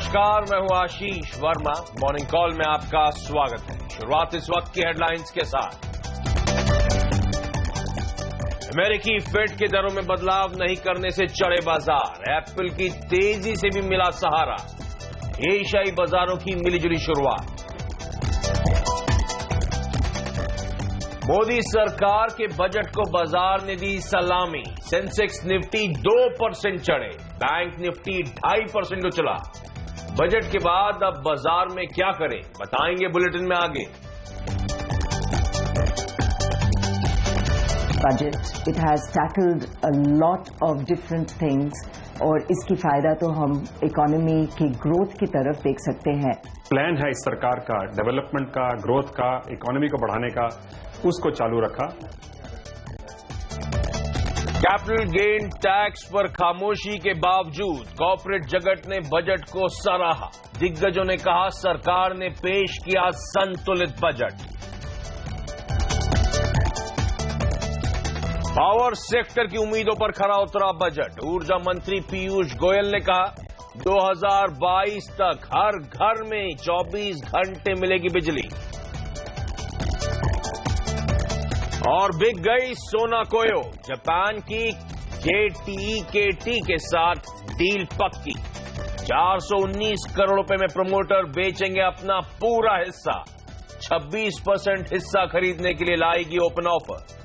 नमस्कार, मैं हूं आशीष वर्मा। मॉर्निंग कॉल में आपका स्वागत है। शुरुआत इस वक्त की हेडलाइंस के साथ। अमेरिकी फेड के दरों में बदलाव नहीं करने से चढ़े बाजार। एप्पल की तेजी से भी मिला सहारा। एशियाई बाजारों की मिलीजुली शुरुआत। मोदी सरकार के बजट को बाजार ने दी सलामी। सेंसेक्स निफ्टी 2% चढ़े, बैंक निफ्टी 2.5% उछला। बजट के बाद अब बाजार में क्या करें, बताएंगे बुलेटिन में आगे। Budget it has tackled a lot of different things और इसकी फायदा तो हम इकोनॉमी की ग्रोथ की तरफ देख सकते हैं। प्लान है इस सरकार का डेवलपमेंट का, ग्रोथ का, इकोनॉमी को बढ़ाने का, उसको चालू रखा। कैपिटल गेन टैक्स पर खामोशी के बावजूद कॉर्पोरेट जगत ने बजट को सराहा। दिग्गजों ने कहा सरकार ने पेश किया संतुलित बजट। पावर सेक्टर की उम्मीदों पर खरा उतरा बजट। ऊर्जा मंत्री पीयूष गोयल ने कहा 2022 तक हर घर में 24 घंटे मिलेगी बिजली। और बिक गई सोना कोयो। जापान की KTEKT के साथ डील पक्की। 419 करोड़ रुपए में प्रमोटर बेचेंगे अपना पूरा हिस्सा। 26% हिस्सा खरीदने के लिए लाएगी ओपन ऑफर।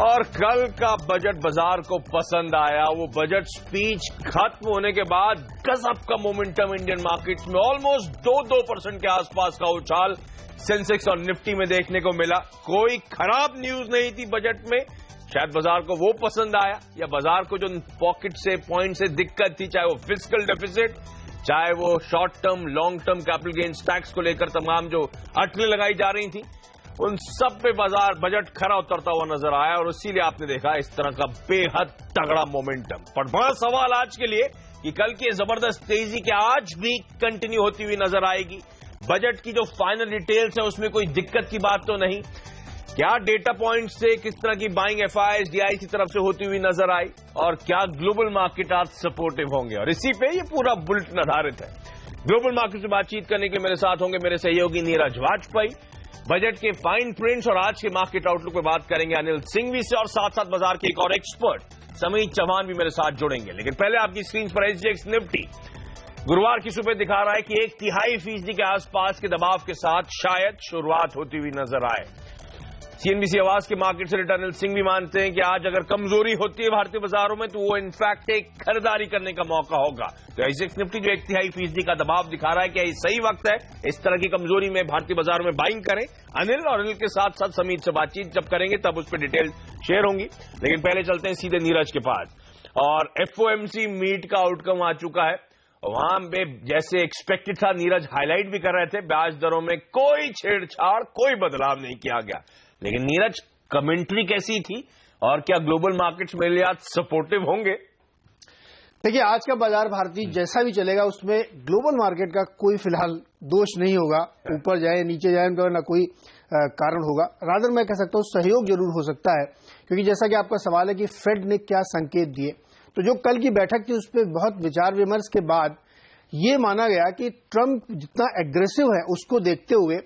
और कल का बजट बाजार को पसंद आया। वो बजट स्पीच खत्म होने के बाद गजब का मोमेंटम इंडियन मार्केट में ऑलमोस्ट 2% के आसपास का उछाल सेंसेक्स और निफ्टी में देखने को मिला। कोई खराब न्यूज नहीं थी बजट में। शायद बाजार को वो पसंद आया, या बाजार को जो पॉकेट से पॉइंट से दिक्कत थी, चाहे वो फिस्कल डेफिसिट, चाहे वो short term long term capital gains tax को लेकर तमाम जो अटकलें लगाई जा रही थी, उन सब पे बाजार बजट खरा उतरता हुआ नजर आया। और इसीलिए आपने देखा इस तरह का बेहद तगड़ा मोमेंटम। पर बड़ा सवाल आज के लिए कि कल की जबरदस्त तेजी के आज भी कंटिन्यू होती हुई नजर आएगी। बजट की जो फाइनल डिटेल्स है उसमें कोई दिक्कत की बात तो नहीं। क्या डेटा पॉइंट से किस तरह की बाइंग FIs DIs की तरफ से होती हुई नजर आई, और क्या ग्लोबल मार्केट आज सपोर्टिव होंगे, और इसी पे ये पूरा बुलेटिन आधारित है। ग्लोबल मार्केट से बातचीत करने के लिए मेरे साथ होंगे मेरे सहयोगी नीरज वाजपेयी। बजट के फाइन प्रिंट्स और आज के मार्केट आउटलुक पे बात करेंगे अनिल सिंघवी से, और साथ साथ बाजार के एक और एक्सपर्ट समीत चौहान भी मेरे साथ जुड़ेंगे। लेकिन पहले आपकी स्क्रीन पर SGX निफ्टी गुरुवार की सुबह दिखा रहा है कि 1/3% के आसपास के दबाव के साथ शायद शुरुआत होती हुई नजर आए। CNBC आवाज के मार्केट से रिटर्न अनिल सिंघवी मानते हैं कि आज अगर कमजोरी होती है भारतीय बाजारों में तो वो इनफैक्ट एक खरीदारी करने का मौका होगा। तो SGX निफ्टी जो 1/3% का दबाव दिखा रहा है, क्या ये सही वक्त है इस तरह की कमजोरी में भारतीय बाजारों में बाइंग करें? अनिल और अनिल के साथ साथ समीत से बातचीत जब करेंगे तब उस पर डिटेल शेयर होंगी। लेकिन पहले चलते हैं सीधे नीरज के पास। और FOMC मीट का आउटकम आ चुका है। वहां पे जैसे एक्सपेक्टेड था, नीरज हाईलाइट भी कर रहे थे, ब्याज दरों में कोई छेड़छाड़, कोई बदलाव नहीं किया गया। लेकिन नीरज, कमेंट्री कैसी थी और क्या ग्लोबल मार्केट्स मेरे लिए आज सपोर्टिव होंगे? देखिए, आज का बाजार भारतीय जैसा भी चलेगा उसमें ग्लोबल मार्केट का कोई फिलहाल दोष नहीं होगा। ऊपर जाए नीचे जाए उनका ना कोई कारण होगा। रादर मैं कह सकता हूं सहयोग जरूर हो सकता है, क्योंकि जैसा कि आपका सवाल है कि फेड ने क्या संकेत दिए, तो जो कल की बैठक थी उस पर बहुत विचार विमर्श के बाद ये माना गया कि ट्रंप जितना एग्रेसिव है उसको देखते हुए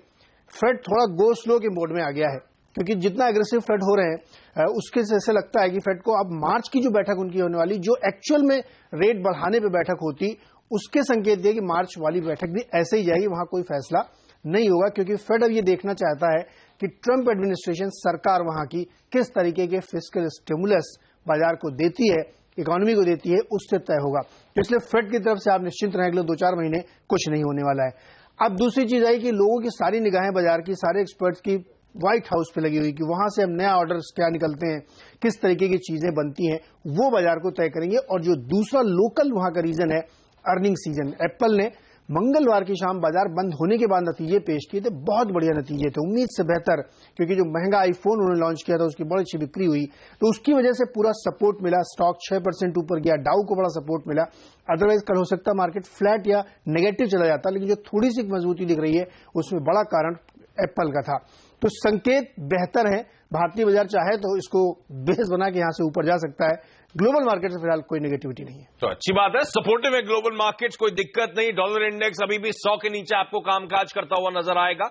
फेड थोड़ा गो स्लो के मोड में आ गया है। क्योंकि जितना एग्रेसिव फेड हो रहे हैं उसके से ऐसे लगता है कि फेड को अब मार्च की जो बैठक उनकी होने वाली, जो एक्चुअल में रेट बढ़ाने पे बैठक होती, उसके संकेत दिए कि मार्च वाली बैठक भी ऐसे ही जाएगी, वहां कोई फैसला नहीं होगा। क्योंकि फेड अब ये देखना चाहता है कि ट्रंप एडमिनिस्ट्रेशन सरकार वहां की किस तरीके के फिस्कल स्टिमुलस बाजार को देती है, इकोनॉमी को देती है, उससे तय होगा। तो इसलिए फेड की तरफ से आप निश्चिंत रहें, अगले 2-4 महीने कुछ नहीं होने वाला है। अब दूसरी चीज आई कि लोगों की सारी निगाहें बाजार की, सारे एक्सपर्ट्स की व्हाइट हाउस पे लगी हुई कि वहां से हम नया ऑर्डर्स क्या निकलते हैं, किस तरीके की चीजें बनती हैं, वो बाजार को तय करेंगे। और जो दूसरा लोकल वहां का रीजन है अर्निंग सीजन। एप्पल ने मंगलवार की शाम बाजार बंद होने के बाद नतीजे पेश किए थे, बहुत बढ़िया नतीजे थे, उम्मीद से बेहतर, क्योंकि जो महंगा आईफोन उन्होंने लॉन्च किया था उसकी बड़ी अच्छी बिक्री हुई, तो उसकी वजह से पूरा सपोर्ट मिला। स्टॉक 6% ऊपर गया, डाउ को बड़ा सपोर्ट मिला। अदरवाइज कल हो सकता मार्केट फ्लैट या नेगेटिव चला जाता, लेकिन जो थोड़ी सी मजबूती दिख रही है उसमें बड़ा कारण एप्पल का था। तो संकेत बेहतर है, भारतीय बाजार चाहे तो इसको बेस बना के यहां से ऊपर जा सकता है। ग्लोबल मार्केट से फिलहाल कोई नेगेटिविटी नहीं है। तो अच्छी बात है, सपोर्टिव है ग्लोबल मार्केट्स, कोई दिक्कत नहीं। डॉलर इंडेक्स अभी भी 100 के नीचे आपको कामकाज करता हुआ नजर आएगा।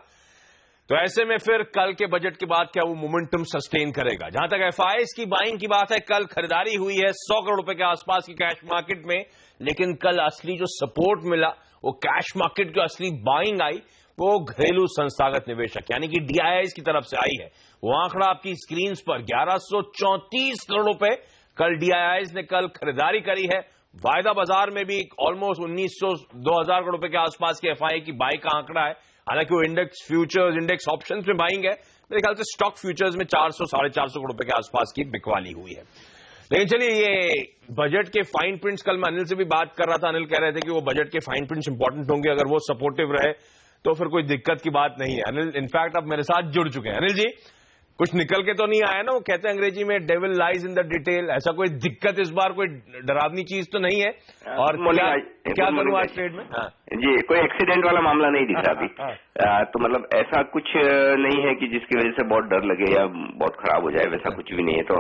तो ऐसे में फिर कल के बजट के बाद क्या वो मोमेंटम सस्टेन करेगा? जहां तक एफआईआईज की बाइंग की बात है, कल खरीदारी हुई है 100 करोड़ रुपए के आसपास की कैश मार्केट में, लेकिन कल असली जो सपोर्ट मिला वो कैश मार्केट की असली बाइंग आई वो घरेलू संस्थागत निवेशक यानी कि डीआईआईज की तरफ से आई है। वो आंकड़ा आपकी स्क्रीन पर 1134 करोड़ रुपए कल डीआईआईज ने कल खरीदारी करी है। वायदा बाजार में भी ऑलमोस्ट 1900-2000 करोड़ रुपए के आसपास की एफआईआई की बाई का आंकड़ा है। हालांकि वो इंडेक्स फ्यूचर्स, इंडेक्स ऑप्शंस में बाइंग है। मेरे ख्याल से स्टॉक फ्यूचर्स में 400-450 करोड़ रुपए के आसपास की बिकवाली हुई है। लेकिन चलिए, ये बजट के फाइन प्रिंट्स, कल मैं अनिल से भी बात कर रहा था, अनिल कह रहे थे कि वो बजट के फाइन प्रिंट्स इंपॉर्टेंट होंगे, अगर वो सपोर्टिव रहे तो फिर कोई दिक्कत की बात नहीं है। अनिल इनफैक्ट अब मेरे साथ जुड़ चुके हैं। अनिल जी, कुछ निकल के तो नहीं आया ना? वो कहते हैं अंग्रेजी में devil lies in the detail. ऐसा कोई दिक्कत इस बार, कोई डरावनी चीज तो नहीं है? और क्या करूं आज ट्रेड में? जी, कोई एक्सीडेंट वाला मामला नहीं दिख रहा अभी। तो मतलब ऐसा कुछ नहीं है कि जिसकी वजह से बहुत डर लगे या बहुत खराब हो जाए, वैसा कुछ भी नहीं है। तो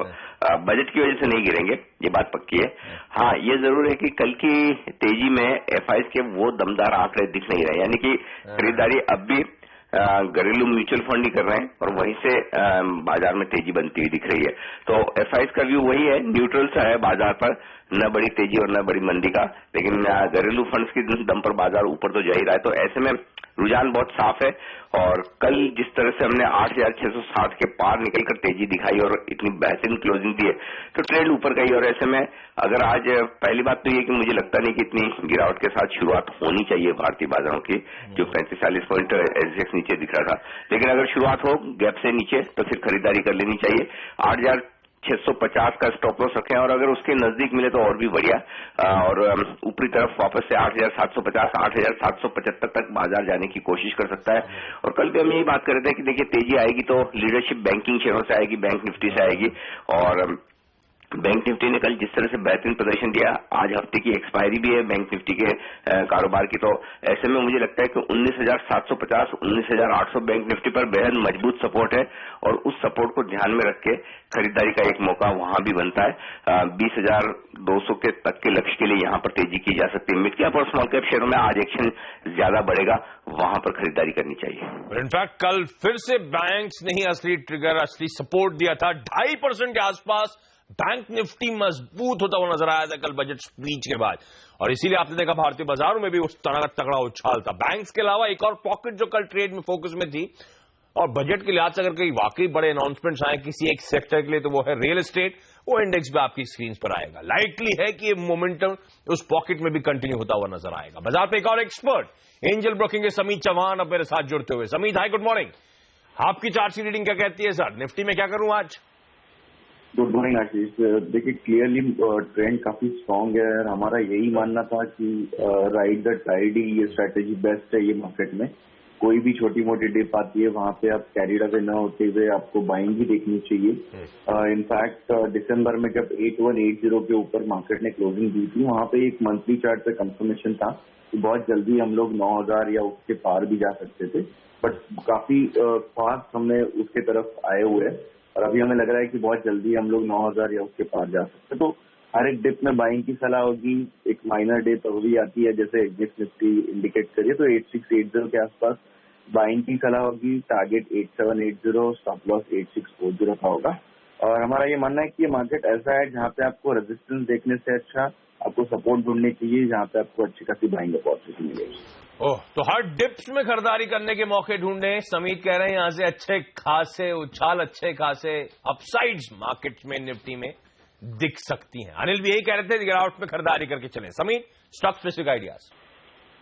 बजट की वजह से नहीं गिरेंगे, ये बात पक्की है। हाँ, ये जरूर है कि कल की तेजी में एफआईआईज के वो दमदार आंकड़े दिख नहीं रहे, यानी कि खरीदारी अब भी घरेलू म्यूचुअल फंड ही कर रहे हैं और वहीं से बाजार में तेजी बनती हुई दिख रही है। तो एफआईआईज का व्यू वही है, न्यूट्रल सा है बाजार पर, न बड़ी तेजी और न बड़ी मंदी का, लेकिन घरेलू फंड्स की दम पर बाजार ऊपर तो जा ही रहा है। तो ऐसे में रुझान बहुत साफ है और कल जिस तरह से हमने 8660 के पार निकलकर तेजी दिखाई और इतनी बेहतरीन क्लोजिंग दी है, तो ट्रेंड ऊपर गई। और ऐसे में अगर आज पहली बात तो ये कि मुझे लगता नहीं कि इतनी गिरावट के साथ शुरुआत होनी चाहिए भारतीय बाजारों की, जो 35-40 पॉइंट एसजेक्स नीचे दिख रहा था। लेकिन अगर शुरुआत हो गैप से नीचे तो फिर खरीदारी कर लेनी चाहिए। 8650 का स्टॉप लॉस रखें और अगर उसके नजदीक मिले तो और भी बढ़िया, और ऊपरी तरफ वापस से 8750, 8775 तक बाजार जाने की कोशिश कर सकता है। और कल भी हम यही बात कर रहे थे कि देखिए, तेजी आएगी तो लीडरशिप बैंकिंग शेयरों से आएगी, बैंक निफ्टी से आएगी। और बैंक निफ्टी ने कल जिस तरह से बेहतरीन प्रदर्शन दिया, आज हफ्ते की एक्सपायरी भी है बैंक निफ्टी के कारोबार की, तो ऐसे में मुझे लगता है कि 19,750, 19,800 बैंक निफ्टी पर बेहद मजबूत सपोर्ट है और उस सपोर्ट को ध्यान में रख के खरीदारी का एक मौका वहां भी बनता है। 20,200 के तक के लक्ष्य के लिए यहां पर तेजी की जा सकती है। मिड कैप और स्मॉल कैप शेयरों में आज एक्शन ज्यादा बढ़ेगा, वहां पर खरीदारी करनी चाहिए। इनफैक्ट कल फिर से बैंक्स ने ही असली ट्रिगर, असली सपोर्ट दिया था। 2.5% के आसपास बैंक निफ्टी मजबूत होता हुआ नजर आया था कल बजट स्पीच के बाद, और इसीलिए आपने देखा भारतीय बाजारों में भी उस तगड़ा उछाल था। बैंक्स के अलावा एक और पॉकेट जो कल ट्रेड में फोकस में थी, और बजट के लिहाज से अगर कहीं वाकई बड़े अनाउंसमेंट्स आए किसी एक सेक्टर के लिए, तो वो है रियल एस्टेट। वो इंडेक्स भी आपकी स्क्रीन पर आएगा। लाइकली है कि ये मोमेंटम उस पॉकेट में भी कंटिन्यू होता हुआ नजर आएगा। बाजार पे एक और एक्सपर्ट, एंजल ब्रोकिंग के समीत चौहान अब मेरे साथ जुड़ते हुए। Samit, high, good morning. आपकी चार्ट की रीडिंग क्या कहती है सर? निफ्टी में क्या करूं आज? गुड मॉर्निंग आशीष। देखिए, क्लियरली ट्रेंड काफी स्ट्रांग है और हमारा यही मानना था कि राइड द टाइड ही ये स्ट्रैटेजी बेस्ट है। ये मार्केट में कोई भी छोटी मोटी डिप आती है, वहां पे आप कैरिड अवे न होते हुए आपको बाइंग ही देखनी चाहिए। इनफैक्ट दिसंबर में जब 8180 के ऊपर मार्केट ने क्लोजिंग दी थी, वहां पे एक मंथली चार्ट पे कंफर्मेशन था कि बहुत जल्दी हम लोग 9000 या उसके पार भी जा सकते थे, बट काफी फास्ट हमने उसके तरफ आए हुए हैं और अभी हमें लग रहा है कि बहुत जल्दी हम लोग 9000 या उसके पार जा सकते हैं। तो हर एक डिप में बाइंग की सलाह होगी। एक माइनर डिप अभी आती है जैसे एग्जिट निफ्टी इंडिकेट करिए, तो 8680 के आसपास बाइंग की सलाह होगी। टारगेट 8780, स्टॉप लॉस 8640 का होगा। और हमारा ये मानना है कि ये मार्केट ऐसा है जहाँ पे आपको रेजिस्टेंस देखने से अच्छा आपको सपोर्ट ढूंढनी चाहिए, जहाँ पे आपको अच्छी खासी बाइंग अपॉर्चुनिटी मिलेगी। ओह, तो हर डिप्स में खरीदारी करने के मौके ढूंढे। समीत कह रहे हैं यहां से अच्छे खासे उछाल, अच्छे खासे अपसाइड्स मार्केट में निफ्टी में दिख सकती हैं। अनिल भी यही कह रहे थे, गिरावट में खरीदारी करके चले। Samit, stock specific ideas.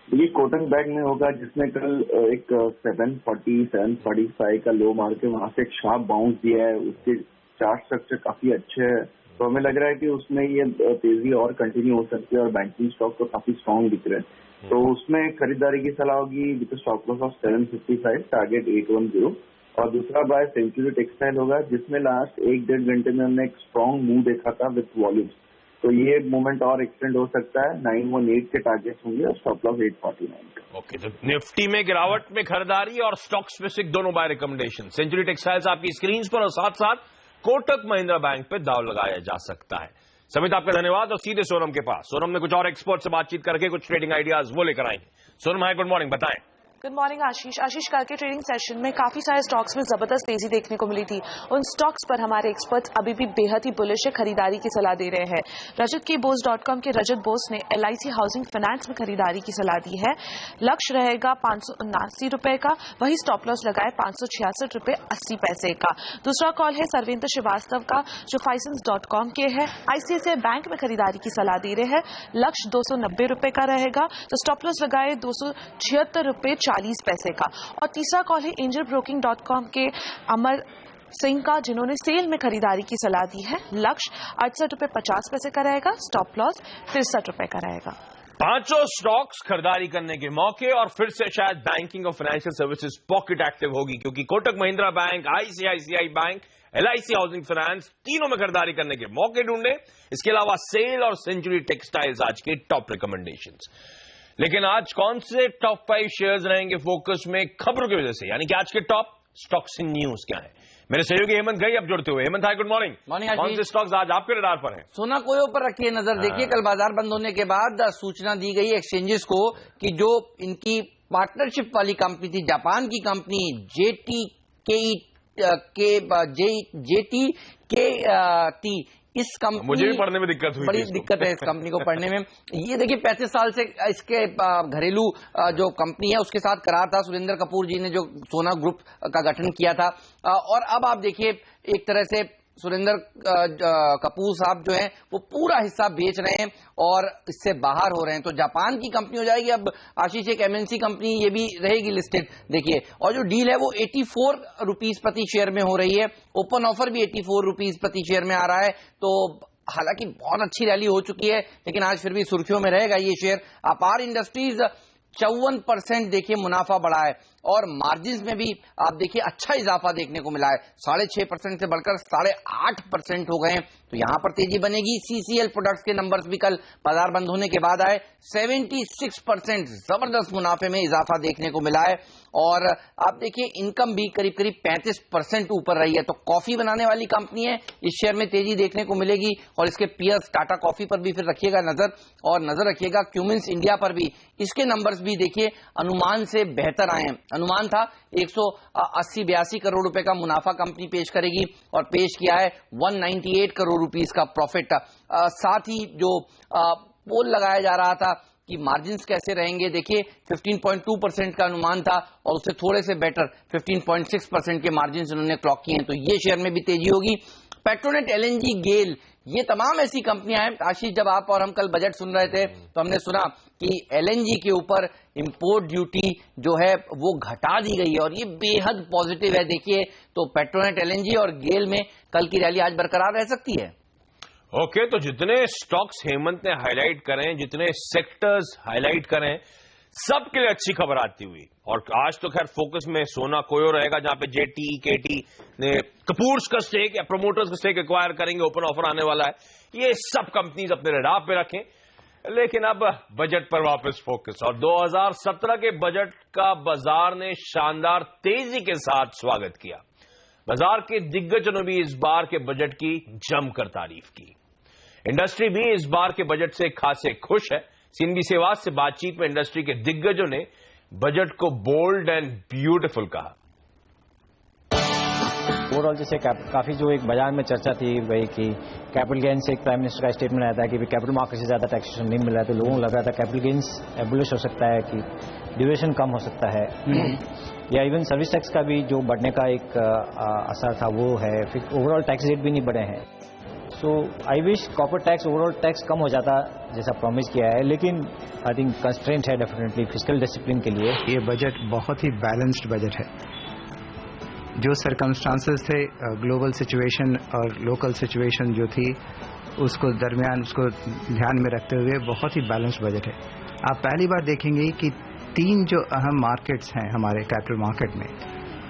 ये कोटक बैंक में होगा जिसने कल एक 740, 745 का लो मार के वहां से एक शार्प बाउंस दिया है। उसके चार्ट स्ट्रक्चर काफी अच्छे है, तो हमें लग रहा है कि उसमें ये तेजी और कंटिन्यू हो सकती है और बैंकिंग स्टॉक तो काफी स्ट्रांग दिख रहे हैं। तो उसमें खरीदारी की सलाह होगी with stop loss of 755, target 810। और दूसरा बाय सेंचुरी टेक्सटाइल होगा जिसमें लास्ट 1-1.5 घंटे में हमने एक स्ट्रांग मूव देखा था विद वॉल्यूम्स। तो ये मोमेंट और एक्सटेंड हो सकता है। 918 के टारगेट होंगे और स्टॉप लॉस 849 का। ओके, तो निफ्टी में गिरावट में खरीदारी और स्टॉक स्पेसिफिक दोनों बाय रिकमेंडेशन। सेंचुरी टेक्सटाइल्स आपकी स्क्रीन पर और साथ साथ कोटक महिंद्रा बैंक पे दाव लगाया जा सकता है। समित आपका धन्यवाद और सीधे सोनम के पास। सोनम ने कुछ और एक्सपर्ट से बातचीत करके कुछ ट्रेडिंग आइडियाज वो लेकर आएंगे। सोनम हाय, गुड मॉर्निंग, बताएं। गुड मॉर्निंग आशीष। कल के ट्रेडिंग सेशन में काफी सारे स्टॉक्स में जबरदस्त तेजी देखने को मिली थी। उन स्टॉक्स पर हमारे एक्सपर्ट्स अभी भी बेहद ही बुलिश है, खरीदारी की सलाह दे रहे हैं। रजत की बोस.com के रजत बोस ने LIC हाउसिंग फाइनेंस में खरीदारी की सलाह दी है। लक्ष्य रहेगा 579 रुपए का, वही स्टॉप लॉस लगाए 566 रुपए 80 पैसे का। दूसरा कॉल है सरवेंद्र श्रीवास्तव का, जो फाइसेंस.com के है। ICICI बैंक में खरीदारी की सलाह दे रहे हैं। लक्ष्य 290 रुपए का रहेगा, तो स्टॉप लॉस लगाए 276 रुपए 40 पैसे का। और तीसरा कॉल है एंजल ब्रोकिंग.com के अमर सिंह का, जिन्होंने सेल में खरीदारी की सलाह दी है। लक्ष्य 68 रुपए 50 पैसे का रहेगा, स्टॉप लॉस 63 रुपए का रहेगा। पांचों स्टॉक्स खरीदारी करने के मौके और फिर से शायद बैंकिंग और फाइनेंशियल सर्विसेज पॉकेट एक्टिव होगी, क्योंकि Kotak Mahindra bank, ICICI bank, LIC housing finance तीनों में खरीदारी करने के मौके ढूंढे। इसके अलावा सेल और सेंचुरी टेक्सटाइल्स आज के टॉप रिकमेंडेशंस। लेकिन आज कौन से टॉप 5 शेयर्स रहेंगे फोकस में खबरों की वजह से, यानी कि आज के टॉप स्टॉक्स इन न्यूज क्या है? मेरे सहयोगी हेमंत गई अब जुड़ते हुए। हेमंत हाय, गुड मॉर्निंग। कौन से स्टॉक्स आज आपके रडार पर हैं? सोना कोयो पर रखिए नजर। देखिए, कल बाजार बंद होने के बाद सूचना दी गई एक्सचेंजेस को कि जो इनकी पार्टनरशिप वाली कंपनी थी, जापान की कंपनी JTKT, इस कंपनी, मुझे भी पढ़ने में दिक्कत हुई, बड़ी दिक्कत है इस कंपनी को पढ़ने में। ये देखिए 35 साल से इसके घरेलू जो कंपनी है उसके साथ करार था। सुरेंद्र कपूर जी ने जो सोना ग्रुप का गठन किया था, और अब आप देखिए एक तरह से सुरेंद्र कपूर साहब जो हैं वो पूरा हिस्सा बेच रहे हैं और इससे बाहर हो रहे हैं। तो जापान की कंपनी हो जाएगी अब आशीष, एक MNC कंपनी, ये भी रहेगी लिस्टेड। देखिए, और जो डील है वो 84 रुपीज प्रति शेयर में हो रही है। ओपन ऑफर भी 84 रुपीज प्रति शेयर में आ रहा है। तो हालांकि बहुत अच्छी रैली हो चुकी है, लेकिन आज फिर भी सुर्खियों में रहेगा ये शेयर। अपार इंडस्ट्रीज 54% देखिए मुनाफा बढ़ा है, और मार्जिन में भी आप देखिए अच्छा इजाफा देखने को मिला है। 6.5% से बढ़कर 8.5% हो गए हैं। तो यहां पर तेजी बनेगी। CCL प्रोडक्ट्स के नंबर्स भी कल बाजार बंद होने के बाद आए। 76% जबरदस्त मुनाफे में इजाफा देखने को मिला है, और आप देखिए इनकम भी करीब करीब 35% ऊपर रही है। तो कॉफी बनाने वाली कंपनी है, इस शेयर में तेजी देखने को मिलेगी। और इसके पीयर्स टाटा कॉफी पर भी फिर रखिएगा नजर, और नजर रखिएगा क्यूमिंस इंडिया पर भी। इसके नंबर्स भी देखिए अनुमान से बेहतर आए हैं। अनुमान था 180-82 करोड़ रुपए का मुनाफा कंपनी पेश करेगी, और पेश किया है 198 करोड़ रुपीस का प्रॉफिट। साथ ही जो पोल लगाया जा रहा था कि मार्जिन्स कैसे रहेंगे, देखिए 15.2% का अनुमान था, और उससे थोड़े से बेटर 15.6% के मार्जिन्स उन्होंने क्लॉक किए हैं। तो ये शेयर में भी तेजी होगी। पेट्रोनेट, LNG, गेल, ये तमाम ऐसी कंपनियां हैं। आशीष, जब आप और हम कल बजट सुन रहे थे तो हमने सुना कि LNG के ऊपर इंपोर्ट ड्यूटी जो है वो घटा दी गई है, और ये बेहद पॉजिटिव है। देखिए, तो पेट्रोनेट, LNG और गेल में कल की रैली आज बरकरार रह सकती है। ओके, तो जितने स्टॉक्स हेमंत ने हाईलाइट करें, जितने सेक्टर्स हाईलाइट करें, सबके लिए अच्छी खबर आती हुई। और आज तो खैर फोकस में सोना कोयो रहेगा, जहां पे JTKT ने कपूर्स का स्टेक या प्रोमोटर्स का स्टेक एक्वायर करेंगे, ओपन ऑफर आने वाला है। ये सब कंपनीज अपने रडार पे रखें। लेकिन अब बजट पर वापस फोकस, और 2017 के बजट का बाजार ने शानदार तेजी के साथ स्वागत किया। बाजार के दिग्गजों ने भी इस बार के बजट की जमकर तारीफ की। इंडस्ट्री भी इस बार के बजट से खासे खुश है। CNBC आवाज से बातचीत में इंडस्ट्री के दिग्गजों ने बजट को बोल्ड एंड ब्यूटीफुल कहा। ओवरऑल जैसे काफी जो एक बाजार में चर्चा थी वही कि कैपिटल गेन्स से एक प्राइम मिनिस्टर का स्टेटमेंट आया था कि कैपिटल मार्केट से ज्यादा टैक्सेशन नहीं मिल रहा है, तो लोगों को लग रहा था कैपिटल गेन्स एबुलिश हो सकता है, कि ड्यूरेशन कम हो सकता है, या इवन सर्विस टैक्स का भी जो बढ़ने का एक असर था वो है। फिर ओवरऑल टैक्स रेट भी नहीं बढ़े हैं। So I wish corporate tax, overall tax कम हो जाता जैसा प्रॉमिस किया है, लेकिन आई थिंक कंस्ट्रेंट है डेफिनेटली फिस्कल डिसिप्लिन के लिए। ये बजट बहुत ही बैलेंस्ड बजट है। जो सर्कमस्टांसेस थे, ग्लोबल सिचुएशन और लोकल सिचुएशन जो थी, उसको दरमियान उसको ध्यान में रखते हुए बहुत ही बैलेंस्ड बजट है। आप पहली बार देखेंगे कि 3 जो अहम मार्केट्स हैं हमारे कैपिटल मार्केट में,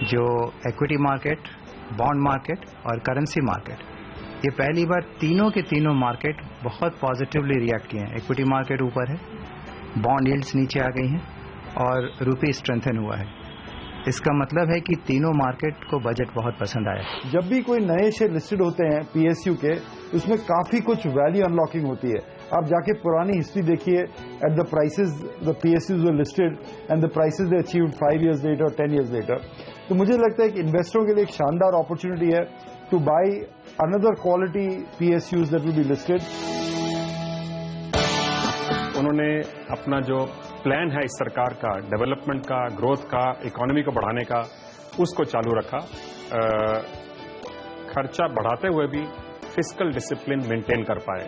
जो इक्विटी मार्केट, बॉन्ड मार्केट और करेंसी मार्केट, ये पहली बार तीनों के तीनों मार्केट बहुत पॉजिटिवली रिएक्ट किए हैं। इक्विटी मार्केट ऊपर है, बॉन्ड यील्ड्स नीचे आ गई हैं और रुपी स्ट्रेंथन हुआ है। इसका मतलब है कि तीनों मार्केट को बजट बहुत पसंद आया। जब भी कोई नए शेयर लिस्टेड होते हैं पीएसयू के, उसमें काफी कुछ वैल्यू अनलॉकिंग होती है। आप जाके पुरानी हिस्ट्री देखिए, at the prices the PSUs were listed and the prices they achieved 5 years later, 10 years later। तो मुझे लगता है कि इन्वेस्टरों के लिए एक शानदार अपॉर्चुनिटी है two by another quality PSUs that will be listed. उन्होंने अपना जो प्लान है इस सरकार का, डेवलपमेंट का, ग्रोथ का, इकोनॉमी को बढ़ाने का, उसको चालू रखा। खर्चा बढ़ाते हुए भी फिस्कल डिसिप्लिन मेंटेन कर पाए।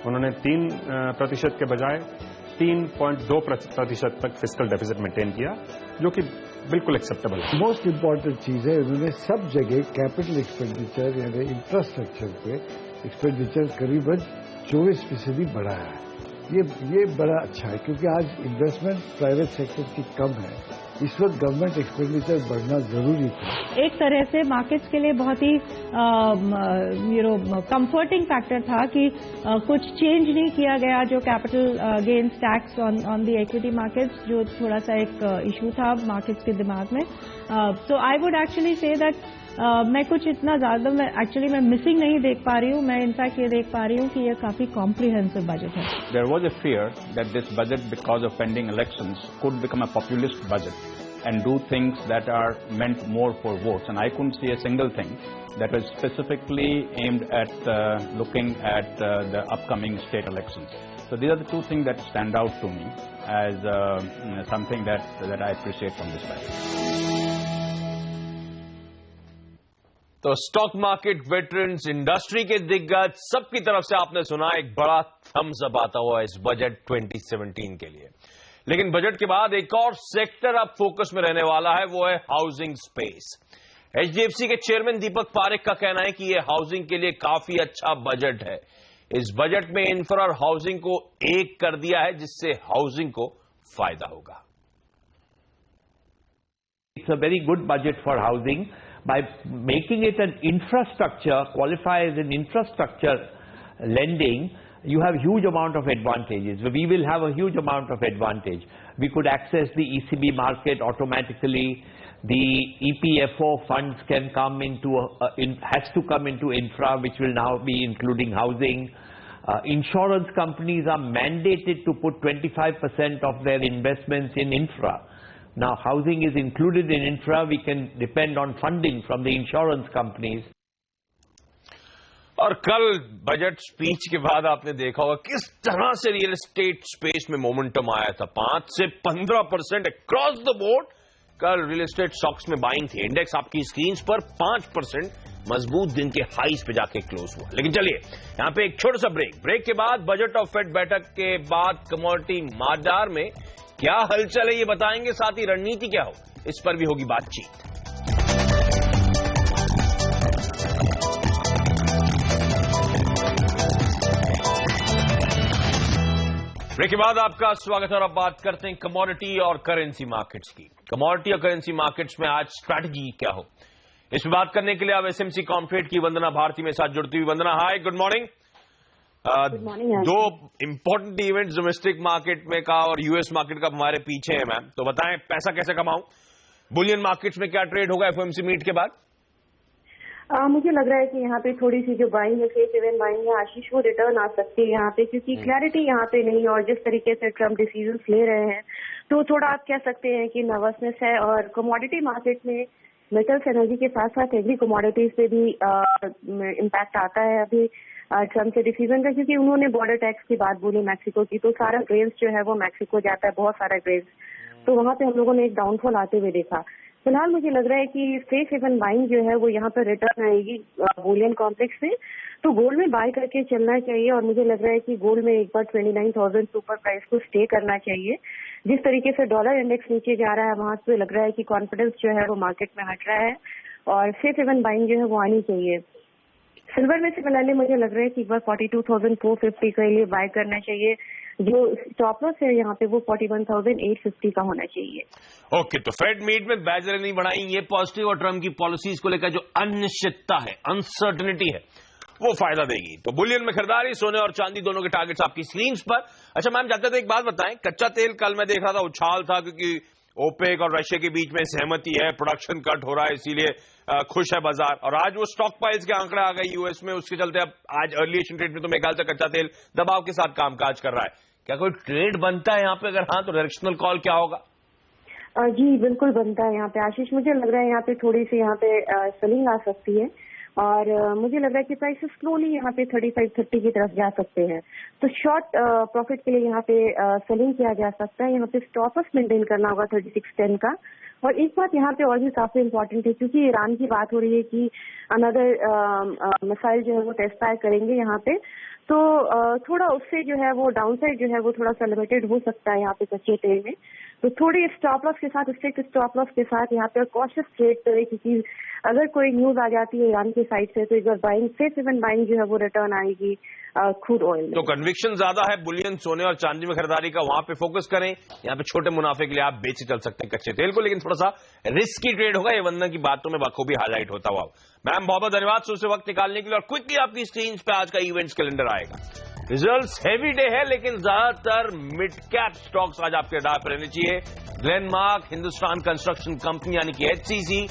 उन्होंने 3% के बजाय 3.2% तक फिस्कल डेफिसिट मेंटेन किया, जो कि बिल्कुल एक्सेप्टेबल है। मोस्ट इम्पॉर्टेंट चीज है, उन्होंने सब जगह कैपिटल एक्सपेंडिचर यानी इंफ्रास्ट्रक्चर पे एक्सपेंडिचर करीबन 24% बढ़ाया है। ये बड़ा अच्छा है, क्योंकि आज इन्वेस्टमेंट प्राइवेट सेक्टर की कम है। इस वक्त गवर्नमेंट एक्सपेंडिचर बढ़ना जरूरी था। एक तरह से मार्केट्स के लिए बहुत ही कंफर्टिंग फैक्टर था कि कुछ चेंज नहीं किया गया जो capital gains tax on the equity markets, जो थोड़ा सा एक इशू था मार्केट्स के दिमाग में। So I would actually say that मैं कुछ इतना ज्यादा मैं मिसिंग नहीं देख पा रही हूँ। मैं इनफैक्ट ये देख पा रही हूँ कि ये काफी कॉम्प्रिहेंसिव बजट है। There was a fear that this budget, because of pending elections, could become a populist budget and do things that are meant more for votes. And I couldn't see a single thing that was specifically aimed at looking at the upcoming state elections. So these are the two things that stand out to me as something that I appreciate from this budget. तो stock market veterans, industry के दिग्गज, सबकी तरफ से आपने सुना एक बड़ा थम्स अप आता हुआ इस बजट 2017 के लिए। लेकिन बजट के बाद एक और सेक्टर अब फोकस में रहने वाला है, वो है हाउसिंग स्पेस। एचडीएफसी के चेयरमैन दीपक पारेख का कहना है कि यह हाउसिंग के लिए काफी अच्छा बजट है। इस बजट में इंफ्रा और हाउसिंग को एक कर दिया है, जिससे हाउसिंग को फायदा होगा। It's a very good budget for housing. By making it an infrastructure, qualify as an infrastructure lending, you have huge amount of advantages. We will have a huge amount of advantage. We could access the ECB market automatically. The EPFO funds can come into, has to come into infra, which will now be including housing. Insurance companies are mandated to put 25% of their investments in infra. Now housing is included in infra, we can depend on funding from the insurance companies. और कल budget speech के बाद आपने देखा होगा किस तरह से रियल एस्टेट स्पेस में मोमेंटम आया था। 5 से 15% अक्रॉस द बोर्ड कल रियल एस्टेट स्टॉक्स में बाइंग थी। इंडेक्स आपकी स्क्रीन पर 5% मजबूत दिन के हाईस पे जाके क्लोज हुआ। लेकिन चलिए यहां पे एक छोटा सा ब्रेक के बाद बजट और फेड बैठक के बाद कमोडिटी बाजार में क्या हलचल है ये बताएंगे, साथ ही रणनीति क्या हो इस पर भी होगी बातचीत। ब्रेक के बाद आपका स्वागत है और अब बात करते हैं कमोडिटी और करेंसी मार्केट्स की। कमोडिटी और करेंसी मार्केट्स में आज स्ट्रैटेजी क्या हो, इस पर बात करने के लिए अब एसएमसी कॉम्ट्रेड की वंदना भारती में साथ जुड़ती हुई। वंदना, हाय, गुड मॉर्निंग। दो इंपॉर्टेंट इवेंट्स डोमेस्टिक मार्केट में का और यूएस मार्केट का हमारे पीछे है मैम, तो बताएं पैसा कैसे कमाऊं, बुलियन मार्केट्स में क्या ट्रेड होगा एफओएमसी मीट के बाद? मुझे लग रहा है कि यहाँ पे थोड़ी सी जो बाइंग है, सेफ हेवन बाइंग है, आशीष वो रिटर्न आ सकती है यहाँ पे, क्योंकि क्लैरिटी यहाँ पे नहीं है और जिस तरीके से ट्रम्प डिसीजंस ले रहे हैं तो थोड़ा आप कह सकते हैं कि नर्वसनेस है। और कमोडिटी मार्केट में मेटल्स, एनर्जी के साथ साथ एग्री कमोडिटीज पे भी इम्पैक्ट आता है अभी ट्रम्प के डिसीजन का, क्योंकि उन्होंने बॉर्डर टैक्स की बात बोली मैक्सिको की, तो सारा ग्रेन्स जो है वो मैक्सिको जाता है, बहुत सारा ग्रेन्स, तो वहां पे हम लोगों ने एक डाउनफॉल आते हुए देखा। फिलहाल मुझे लग रहा है कि सेफ हेवन बाइंग जो है वो यहाँ पर रिटर्न आएगी बुलियन कॉम्प्लेक्स में, तो गोल्ड में बाय करके चलना चाहिए। और मुझे लग रहा है कि गोल्ड में एक बार 29,000 सुपर प्राइस को स्टे करना चाहिए। जिस तरीके से डॉलर इंडेक्स नीचे जा रहा है वहां से लग रहा है कि कॉन्फिडेंस जो है वो मार्केट में हट रहा है और सेफ हेवन बाइंग जो है वो आनी चाहिए। सिल्वर में सिमिलरली मुझे लग रहा है कि एक बार 42,450 के लिए बाय करना चाहिए। जो स्टॉप लॉस है यहाँ पे वो 41,850 का होना चाहिए। ओके, तो फेड मीट में ब्याज दरें नहीं बढ़ाई, ये पॉजिटिव, और ट्रम्प की पॉलिसीज को लेकर जो अनिश्चितता है, अनसर्टनिटी है, वो फायदा देगी। तो बुलियन में खरीदारी, सोने और चांदी दोनों के टारगेट्स आपकी स्क्रीन पर। अच्छा मैम, जाते थे एक बात बताएं, कच्चा तेल कल मैं देख रहा था उछाल था क्योंकि ओपेक और रशिया के बीच में सहमति है, प्रोडक्शन कट हो रहा है, इसीलिए खुश है बाजार। और आज वो स्टॉक पाइल्स के आंकड़े आ गए यूएस में, उसके चलते अब आज अर्ली एशियन ट्रेड में तो मेरे ख्याल से कच्चा तेल दबाव के साथ कामकाज कर रहा है। क्या कोई ट्रेड बनता है यहाँ पे? अगर हाँ तो डायरेक्शनल कॉल क्या होगा? जी बिल्कुल बनता है यहाँ पे आशीष। मुझे लग रहा है यहाँ पे थोड़ी सी यहाँ पे सेलिंग आ सकती है और मुझे लग रहा है कि प्राइसेस स्लोली यहाँ पे 35-30 की तरफ जा सकते हैं। तो शॉर्ट प्रॉफिट के लिए यहाँ पे सेलिंग किया जा सकता है। यहाँ पे स्टॉप लॉस मेंटेन करना होगा 3610 का। और एक बात यहाँ पे और भी काफी इम्पोर्टेंट है, क्योंकि ईरान की बात हो रही है कि अनदर मिसाइल जो है वो टेस्ट फायर करेंगे यहाँ पे, तो थोड़ा उससे जो है वो डाउनसाइड जो है वो थोड़ा सा लिमिटेड हो सकता है यहाँ पे कच्चे तेल में। तो थोड़ी स्टॉप लॉस के साथ, स्ट्रिक्ट स्टॉप लॉस के साथ यहाँ पे कॉशियस ट्रेड करें, क्योंकि अगर कोई न्यूज आ जाती है ईरान की साइड से तो एक बार बाइंग, सेफ इवन बाइंग जो है वो रिटर्न आएगी क्रूड ऑयल में। तो कन्विक्शन ज्यादा है बुलियन, सोने और चांदी में खरीदारी का, वहां पे फोकस करें। यहाँ पे छोटे मुनाफे के लिए आप बेच चल सकते हैं कच्चे तेल को, लेकिन थोड़ा सा रिस्की ट्रेड होगा। ये वंदना की बातों में बखूबी हाईलाइट होता हुआ। मैम बहुत बहुत धन्यवाद से वक्त निकालने के लिए। और क्विकली आपकी स्क्रीन पे आज का इवेंट्स कैलेंडर आएगा। रिजल्ट्स हेवी डे है, लेकिन ज्यादातर मिड कैप स्टॉक्स आज आपके रडार पर रहने चाहिए। ग्लेनमार्क, हिंदुस्तान कंस्ट्रक्शन कंपनी यानी कि HCC,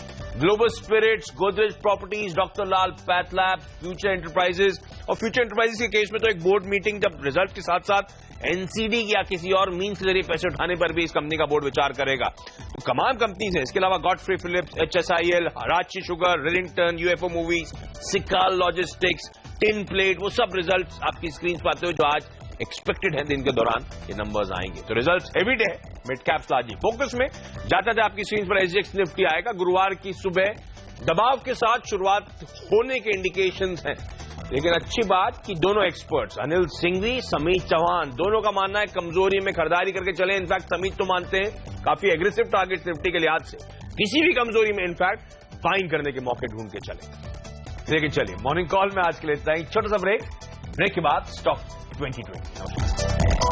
global spirits, Godrej properties, doctor Lal pathlab, future enterprises. और फ्यूचर एंटरप्राइजेस के केस में तो एक बोर्ड मीटिंग जब रिजल्ट के साथ साथ एनसीडी या किसी और मीन्स के जरिए पैसे उठाने पर भी इस कंपनी का बोर्ड विचार करेगा। तो कमाल कंपनीज है। इसके अलावा Godfrey Phillips, HSIL, Rajshree sugar, रिलिंगटन, UFO movies, Sical logistics, tin plate, वो सब रिजल्ट्स आपकी स्क्रीन पर आते हुए जो आज एक्सपेक्टेड है दिन के दौरान ये नंबर्स आएंगे। तो रिजल्ट्स हेवी डे है, मिड कैप्स आज ही फोकस में। जाते आपकी स्क्रीन पर एसजीएक्स निफ्टी आएगा गुरुवार की सुबह, दबाव के साथ शुरुआत होने के इंडिकेशंस हैं। लेकिन अच्छी बात कि दोनों एक्सपर्ट्स अनिल सिंघवी, समीत चौहान, दोनों का मानना है कमजोरी में खरीदारी करके चले। इनफैक्ट समीत तो मानते हैं काफी एग्रेसिव टारगेट निफ्टी के लिहाज से, किसी भी कमजोरी में इनफैक्ट बाइंग करने के मौके ढूंढ के चले। लेकिन चलिए मॉर्निंग कॉल में आज के लिए इतना ही। छोटा सा ब्रेक के बाद स्टॉक 2020।